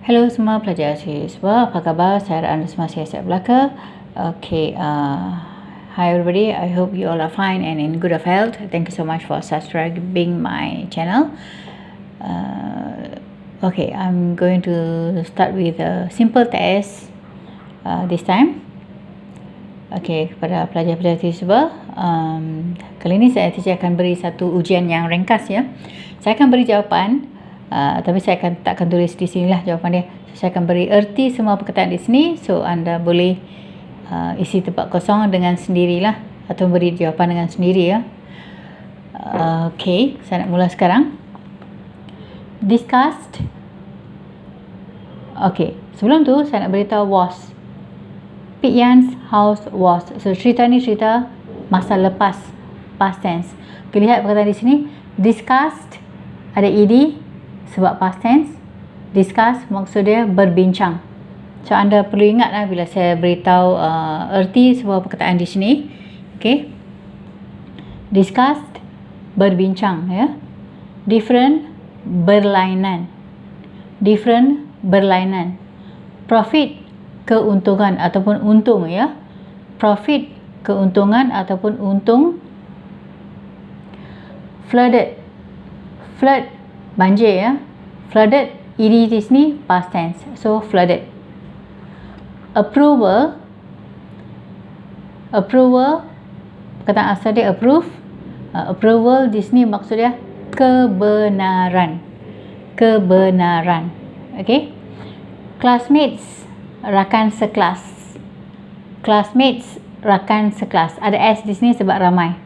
Hello semua pelajar siswa, apa khabar? Saya Anda semua sihat belaka. Okay, hi everybody. I hope you all are fine and in good of health. Thank you so much for subscribing my channel. Okay, I'm going to start with a simple test this time. Okay, kepada pelajar-pelajar siswa, kali ini saya akan beri satu ujian yang ringkas ya. Saya akan beri jawapan. Tapi saya tak akan tulis di sini lah jawapan dia. Saya akan beri erti semua perkataan di sini, so anda boleh isi tempat kosong dengan sendirilah atau beri jawapan dengan sendiri ya. Okay, saya nak mula sekarang. Discussed. Okay, sebelum tu saya nak beritahu was. Pik Yan's house was. So cerita ni cerita masa lepas, past tense. Okay, lihat perkataan di sini. Discussed ada ed sebab past tense. Discuss maksud dia berbincang. So anda perlu ingatlah bila saya beritahu erti sebuah perkataan di sini. Okay. Discussed berbincang ya. Different berlainan. Different berlainan. Profit keuntungan ataupun untung ya. Profit keuntungan ataupun untung. Flooded. Flood banjir ya. Flooded ed di sini past tense, so flooded. Approval perkataan asal dia approve. Approval di sini maksud dia kebenaran. Okay. Classmates rakan sekelas. Classmates rakan sekelas, ada s di sini sebab ramai.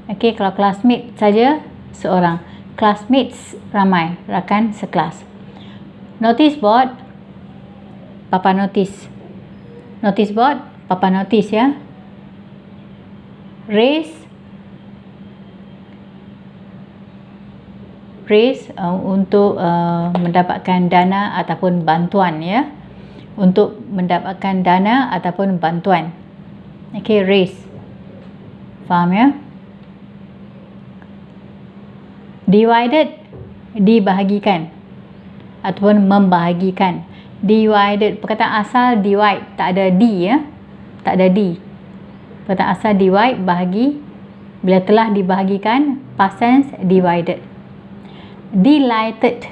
Okay, kalau classmate saja seorang, classmates ramai, rakan sekelas. Notice board, papan notis. Notice board, papan notis ya. Raise untuk mendapatkan dana ataupun bantuan ya. Untuk mendapatkan dana ataupun bantuan. Okay, raise. Faham ya? Divided, dibahagikan ataupun membahagikan. Divided, perkataan asal divide, tak ada d ya. Tak ada d. Perkataan asal divide, bahagi. Bila telah dibahagikan, past tense divided. Delighted,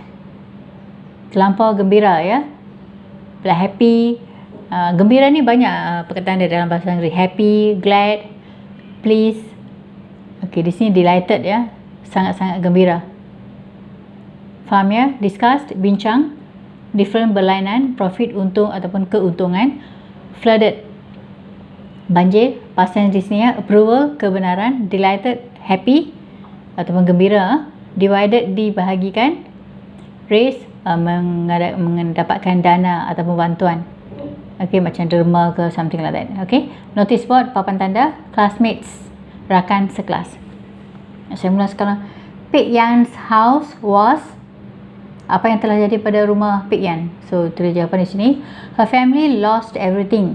terlampau gembira ya. Bila happy, gembira ni banyak perkataan dia dalam bahasa Inggeris. Happy, glad, pleased. Okay, di sini delighted ya. Sangat-sangat gembira. Faham ya? Discussed, bincang. Different berlainan, profit, untung ataupun keuntungan. Flooded, banjir, past tense di sini ya. Approval, kebenaran. Delighted, happy ataupun gembira. Divided, dibahagikan. Raise, mendapatkan dana ataupun bantuan. Okay, macam derma ke something like that. Okay. Notice board, papan tanda. Classmates, rakan sekelas. Saya mula sekarang. Pik Yan's house was, apa yang telah jadi pada rumah Pik Yan? So tulis jawapan di sini. Her family lost everything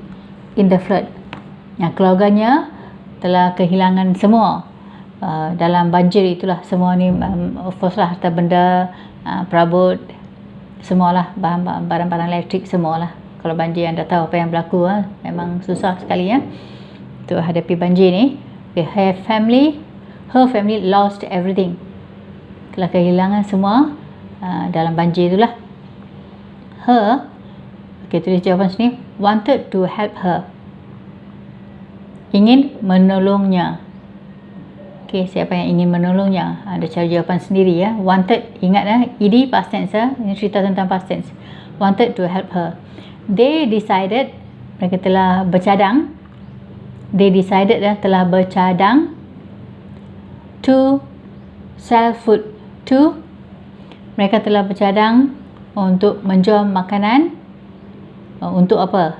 in the flood. Yang keluarganya telah kehilangan semua dalam banjir itulah. Semua ni of course lah, harta benda, perabot, semualah, barang-barang elektrik semualah. Kalau banjir anda tahu apa yang berlaku memang susah sekali ya untuk hadapi banjir ni. Okay, her family lost everything. Telah kehilangan semua dalam banjir itulah. Her, okay, tulis jawapan sini. Wanted to help her. Ingin menolongnya. Okay, siapa yang ingin menolongnya? Ada cara jawapan sendiri ya. Wanted, ingat ed past tense ya. Ini cerita tentang past tense. Wanted to help her. They decided, mereka telah bercadang. They decided telah bercadang to sell food. To, mereka telah bercadang untuk menjual makanan. Untuk apa?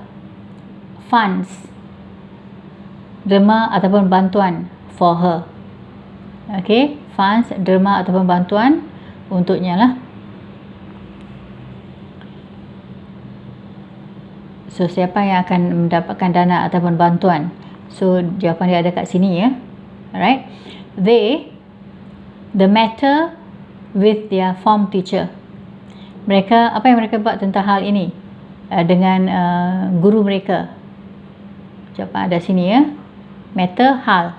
Funds, derma ataupun bantuan for her. Okay, funds, derma ataupun bantuan untuknya lah. So siapa yang akan mendapatkan dana ataupun bantuan? So jawapan dia ada kat sini ya. Alright. The matter with their form teacher. Mereka, apa yang mereka buat tentang hal ini dengan guru mereka. Jawapan ada sini ya. Matter, hal.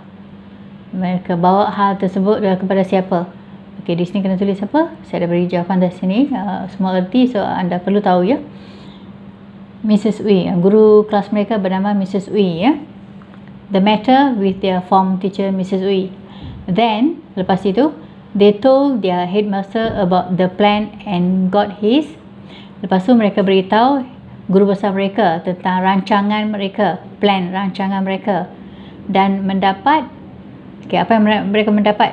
Mereka bawa hal tersebut kepada siapa? Okey, di sini kena tulis apa? Saya dah beri jawapan dari sini. Semua erti, so anda perlu tahu ya. Mrs. Uy, guru kelas mereka bernama Mrs. Uy ya. The matter with their form teacher Mrs. Uy. Then, lepas itu, they told their headmaster about the plan and got his. Lepas tu mereka beritahu guru besar mereka tentang rancangan mereka, plan, rancangan mereka. Dan mendapat, okay, apa yang mereka mendapat?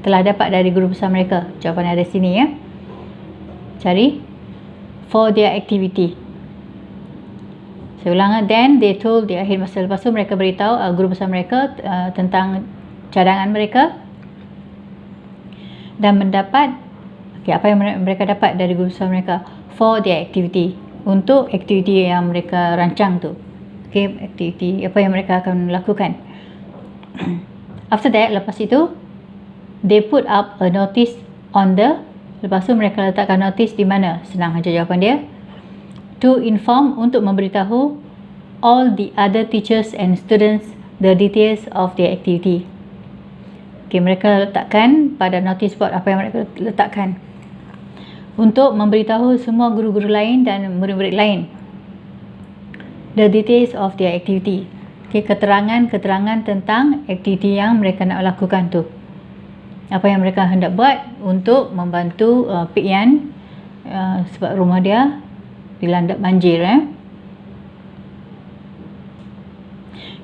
Telah dapat dari guru besar mereka. Jawapan ada sini ya. Cari. For their activity. Saya ulang. Then they told their headmaster. Lepas tu mereka beritahu guru besar mereka tentang cadangan mereka. Dan mendapat, okay, apa yang mereka dapat dari guru besar mereka. For their activity. Untuk aktiviti yang mereka rancang tu. Okay, aktiviti apa yang mereka akan lakukan. After that, lepas itu, they put up a notice on the, lepas tu mereka letakkan notice di mana? Senang aja jawapan dia. To inform, untuk memberitahu all the other teachers and students the details of their activity. Okay, mereka letakkan pada notice board apa yang mereka letakkan. Untuk memberitahu semua guru-guru lain dan murid-murid lain the details of their activity. Okay, keterangan-keterangan tentang aktiviti yang mereka nak lakukan tu. Apa yang mereka hendak buat untuk membantu Pik Yan sebab rumah dia dilanda banjir.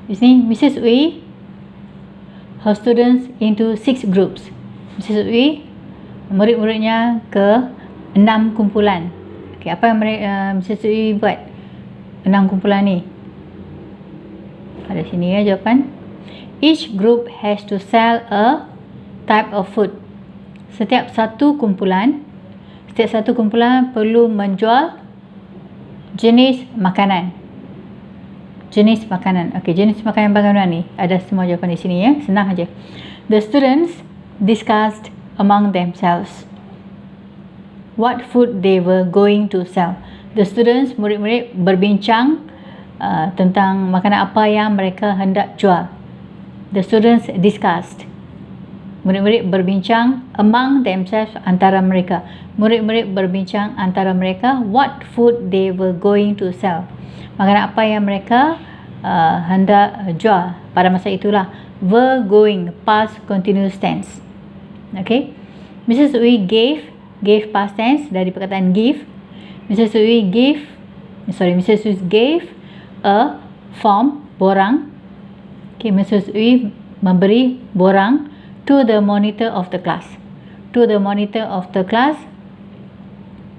Di sini Mrs. Uy, her students into 6 groups. Mrs. Uy, murid-muridnya ke 6 kumpulan. Okay, apa yang Mrs. Uy buat? 6 kumpulan ni. Ada sini ya jawapan. Each group has to sell a type of food. Setiap satu kumpulan perlu menjual jenis makanan. Jenis makanan. Okey, jenis makanan bagaimana ni? Ada semua jawapan di sini ya. Senang aja. The students discussed among themselves what food they were going to sell. The students, murid-murid berbincang tentang makanan apa yang mereka hendak jual. The students discussed. Murid-murid berbincang among themselves, antara mereka. Murid-murid berbincang antara mereka what food they were going to sell. Makanan apa yang mereka hendak jual pada masa itulah. Were going, past continuous tense. Okay. Mrs. Uy gave past tense dari perkataan give. Mrs. Uy gave a form, borang. Okay, Mrs. Uy memberi borang to the monitor of the class. To the monitor of the class,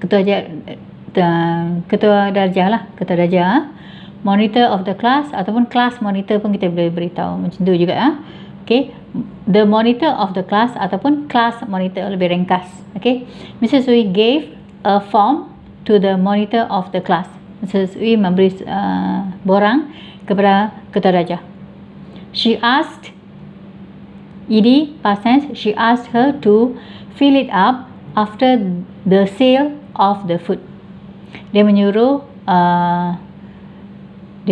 ketua darjah. Monitor of the class ataupun class monitor pun kita boleh beritahu macam tu juga. Okay, the monitor of the class ataupun class monitor, lebih ringkas. Okay, Mrs. Uy gave a form to the monitor of the class. Mrs. Uy memberi borang kepada ketua darjah. She asked, past tense, she asked her to fill it up after the sale of the food. Dia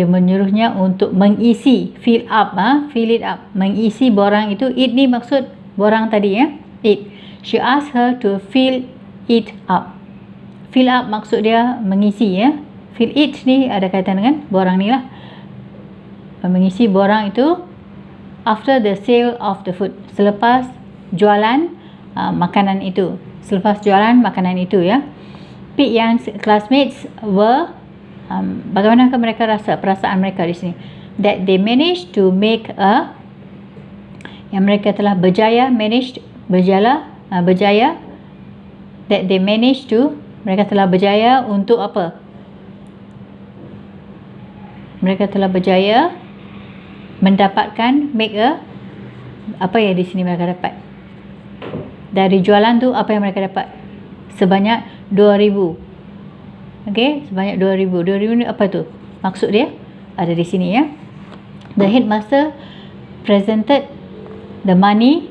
menyuruhnya untuk mengisi, fill it up, mengisi borang itu. It ni maksud borang tadi ya, it. She asked her to fill it up. Fill up maksud dia mengisi ya. Fill it ni ada kaitan dengan borang ni lah. Mengisi borang itu after the sale of the food, selepas jualan makanan itu. Selepas jualan makanan itu ya. Pik Yan's classmates were, bagaimanakah mereka rasa, perasaan mereka di sini? That they managed to make yang mereka telah berjaya, berjaya. That they managed to, mereka telah berjaya untuk apa? Mereka telah berjaya mendapatkan, apa yang di sini mereka dapat? Dari jualan tu apa yang mereka dapat? Sebanyak 2,000. Okey, sebanyak 2,000. 2,000 ni apa tu? Maksud dia ada di sini ya. The headmaster presented the money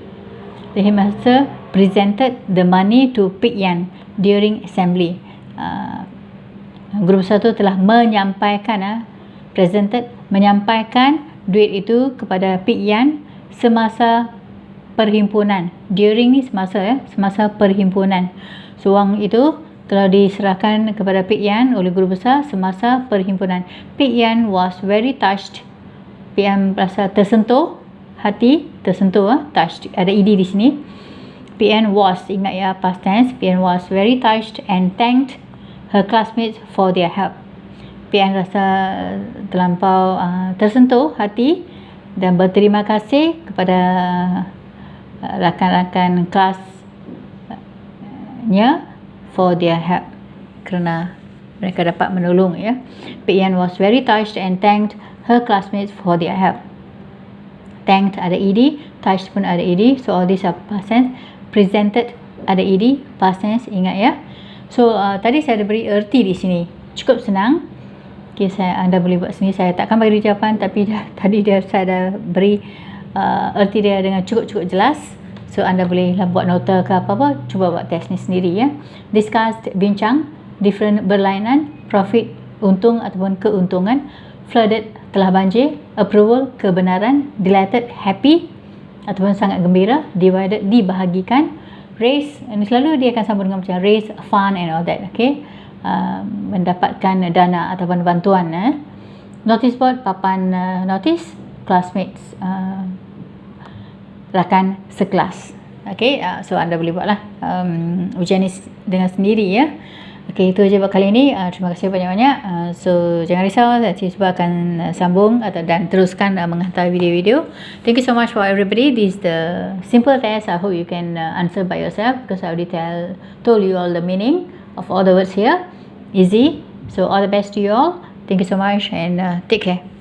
to Pik Yan during assembly. guru besar tu telah menyampaikan menyampaikan duit itu kepada Pik Yan semasa perhimpunan. During ni semasa perhimpunan. So wang itu telah diserahkan kepada Pik Yan oleh guru besar semasa perhimpunan. Pik Yan was very touched. Pik Yan rasa tersentuh, hati tersentuh, touched, ada ed di sini. Pik Yan was, ingat ya, past tense. Pik Yan was very touched and thanked her classmates for their help. Pik Yan rasa terlampau tersentuh hati dan berterima kasih kepada rakan-rakan kelasnya for their help, kerana mereka dapat menolong, ya. Pik Yan was very touched and thanked her classmates for their help. Thanked ada ed, touched pun ada ed, so all these are past tense. Presented ada ed, past tense, ingat ya. So tadi saya ada beri erti di sini, cukup senang. Okay, anda boleh buat sendiri. Saya takkan bagi jawapan, tapi tadi saya dah beri erti dia dengan cukup jelas. So anda boleh buat nota ke apa-apa, cuba buat test ni sendiri, ya. Discussed, bincang. Different, berlainan. Profit, untung ataupun keuntungan. Flooded, telah banjir. Approval, kebenaran. Delighted, happy ataupun sangat gembira. Divided, dibahagikan. Raise, ini selalu dia akan sambung dengan macam raise, fund and all that, okay. Mendapatkan dana ataupun bantuan. Notice board, papan notice. Classmates, rakan sekelas. Okay, so anda boleh buatlah ujian ni dengan sendiri, ya. Okay, itu aja buat kali ini. Terima kasih banyak-banyak. So jangan risau, saya cuba akan sambung dan teruskan menghantar video-video. Thank you so much for everybody. This is the simple test. I hope you can answer by yourself, because I already told you all the meaning of all the words here. Easy. So all the best to you all. Thank you so much and take care.